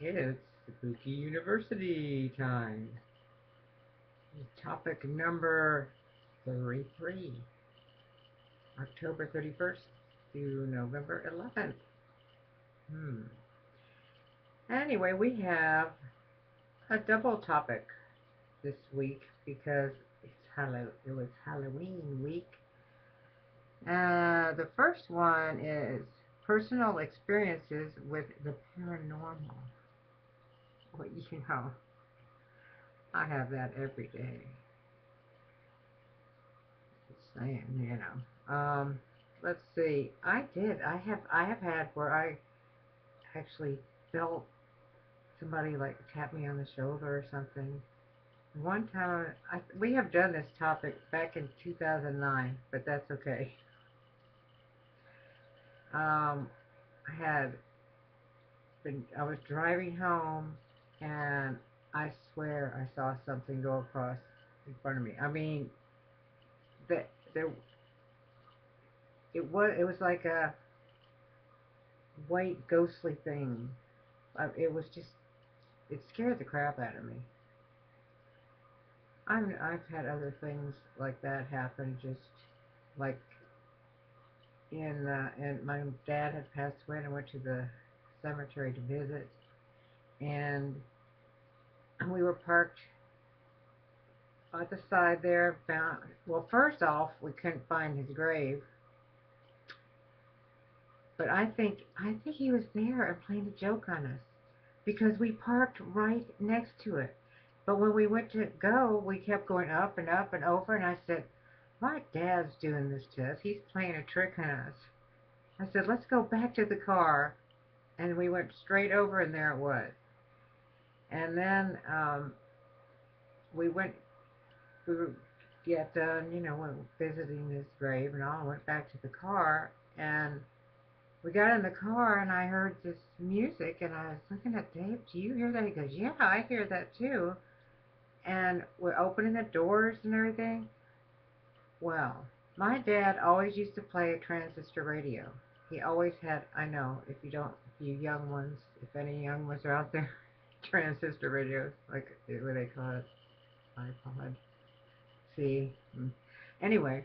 It's Spooky University time. Topic number 33, October 31st through November 11th. Hmm. Anyway, we have a double topic this week because it was Halloween week. The first one is personal experiences with the paranormal. Well, I have that every day. Just saying. Let's see. I have had where I actually felt somebody like tap me on the shoulder or something. One time, we have done this topic back in 2009, but that's okay. Um, I I was driving home, and I swear I saw something go across in front of me. I mean, that there, it was like a white ghostly thing. It was just, it scared the crap out of me. I've had other things like that happen. Just like and my dad had passed away, and I went to the cemetery to visit, and we were parked at the side there. Found Well, first off, we couldn't find his grave, but I think he was there and playing a joke on us because we parked right next to it. But when we went to go, we kept going up and up and over, and I said, "My dad's doing this to us. He's playing a trick on us." I said, "Let's go back to the car." And we went straight over, and there it was. And then we went, we were get done, visiting his grave and all. Went back to the car, and we got in the car, and I heard this music, and I was looking at Dave. Do you hear that? He goes, "Yeah, I hear that too." And we're opening the doors and everything. Well, my dad always used to play a transistor radio. He always had. I know if you young ones, if any young ones are out there, transistor radios, like what they call it, iPod. See, anyway,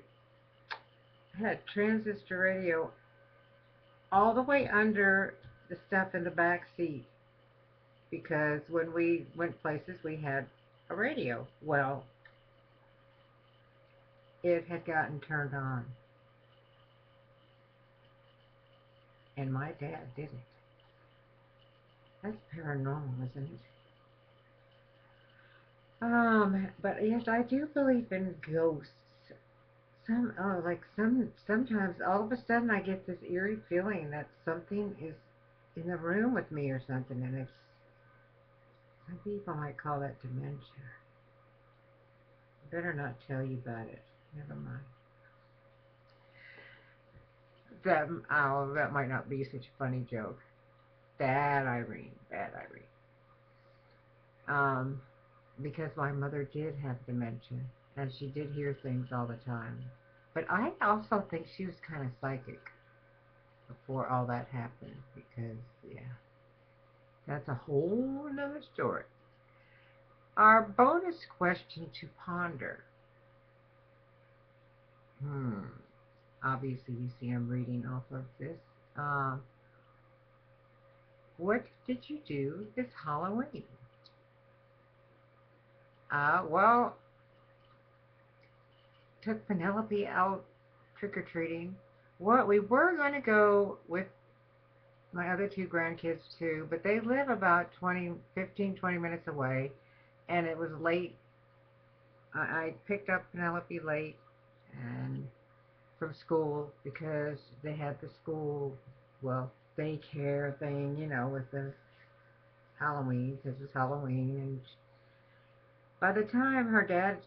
I had transistor radio all the way under the stuff in the back seat because when we went places, we had a radio. Well, it had gotten turned on, and my dad did it. That's paranormal, isn't it? But yes, I do believe in ghosts. Sometimes all of a sudden I get this eerie feeling that something is in the room with me or something, and it's some people might call that dementia. I better not tell you about it. Never mind. That might not be such a funny joke. Bad Irene, bad Irene. Um, because my mother did have dementia, and she did hear things all the time. But I also think she was kind of psychic before all that happened, because yeah, that's a whole nother story. Our bonus question to ponder. Hmm. Obviously, you see I'm reading off of this. Um, what did you do this Halloween? Well, took Penelope out trick or treating. What we were going to go with my other two grandkids too, but they live about 20 minutes away, and it was late. I picked up Penelope late and from school because they had the school, well, daycare thing, with the Halloween, because it was Halloween. And by the time her dad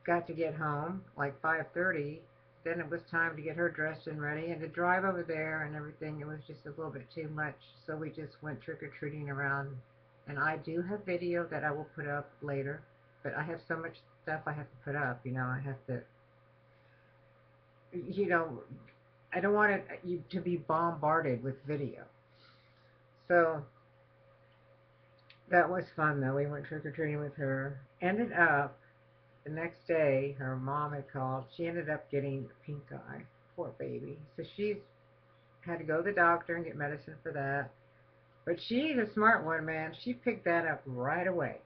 got to get home, like 5:30, then it was time to get her dressed and ready and to drive over there and everything. It was just a little bit too much, so we just went trick or treating around. And I do have video that I will put up later, but I have so much stuff I have to put up. I have to, you know, I don't want you to be bombarded with video. So That was fun though. We went trick or treating with her. Ended up the next day, her mom had called. She ended up getting pink eye. Poor baby. So she had to go to the doctor and get medicine for that. But she's a smart one, man. She picked that up right away.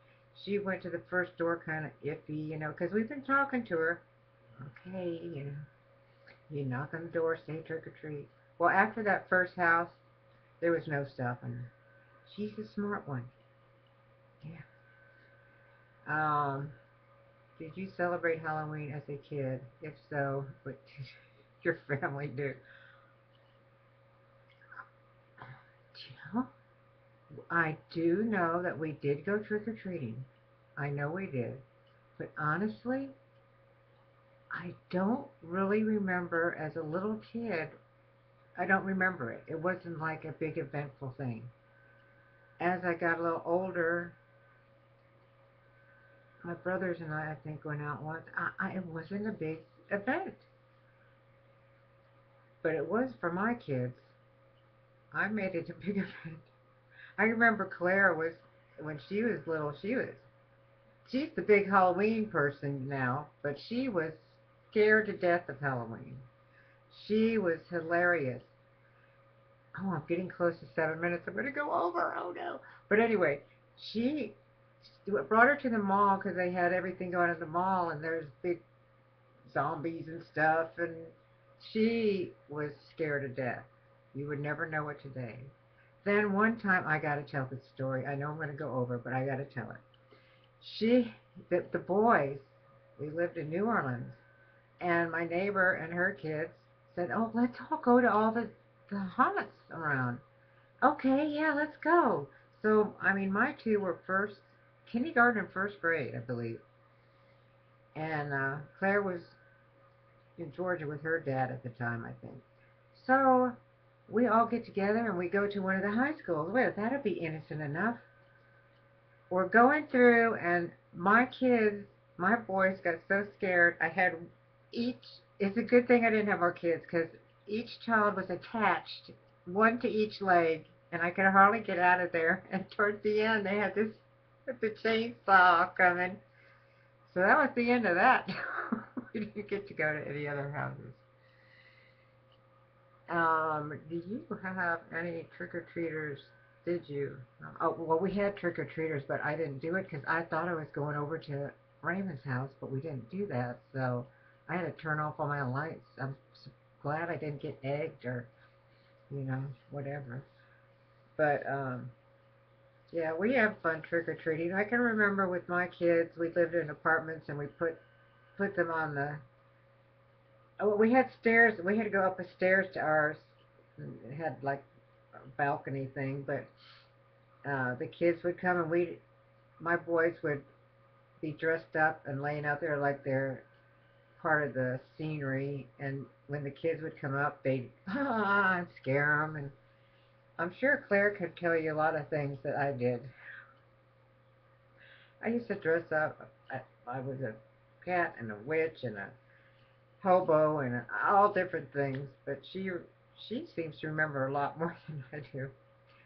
She went to the first door kind of iffy, because we've been talking to her. Okay, you knock on the door, say trick or treat. Well, after that first house, there was no stopping her. She's a smart one. Yeah. Did you celebrate Halloween as a kid? If so, what did your family do? You know, I do know that we did go trick or treating. I know we did. But honestly, I don't really remember as a little kid. I don't remember it. It wasn't like a big eventful thing. As I got a little older, my brothers and I think, went out once. It wasn't a big event, but it was for my kids. I made it a big event. I remember Claire was, when she was little, she's the big Halloween person now, but she was scared to death of Halloween. She was hilarious. Oh, I'm getting close to 7 minutes. I'm going to go over. Oh no. But anyway, she brought her to the mall because they had everything going at the mall, and there's big zombies and stuff, and she was scared to death. You would never know it today. Then one time, I got to tell this story. I know I'm going to go over, but I got to tell it. The boys, we lived in New Orleans, and my neighbor and her kids said, "Oh, let's all go to all the haunts around." Okay, yeah, let's go. So, I mean, my two were kindergarten and first grade, I believe. And Claire was in Georgia with her dad at the time, I think. So, we all get together and we go to one of the high schools. Well, that'll be innocent enough. We're going through, and my boys got so scared. I had each, it's a good thing I didn't have more kids because each child was attached, one to each leg, and I could hardly get out of there. And towards the end, they had the chainsaw coming. So that was the end of that. We didn't get to go to any other houses. Do you have any trick-or-treaters? Did you? Oh, well, we had trick-or-treaters, but I didn't do it because I thought I was going over to Raymond's house, but we didn't do that, so I had to turn off all my lights. I'm glad I didn't get egged or, whatever. But, yeah, we have fun trick-or-treating. I can remember with my kids, we lived in apartments and we put them on the, oh, we had stairs. We had to go up the stairs to ours. It had like a balcony thing, but the kids would come and my boys would be dressed up and laying out there like they're part of the scenery. And when the kids would come up, they'd and scare them. And I'm sure Claire could tell you a lot of things that I did. I used to dress up. I was a cat and a witch and a hobo and all different things. But she seems to remember a lot more than I do.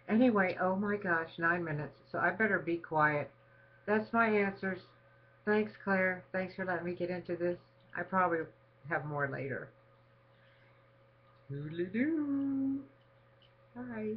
Anyway, oh my gosh, 9 minutes. So I better be quiet. That's my answers. Thanks, Claire. Thanks for letting me get into this. I probably have more later. Doodly doo. Bye.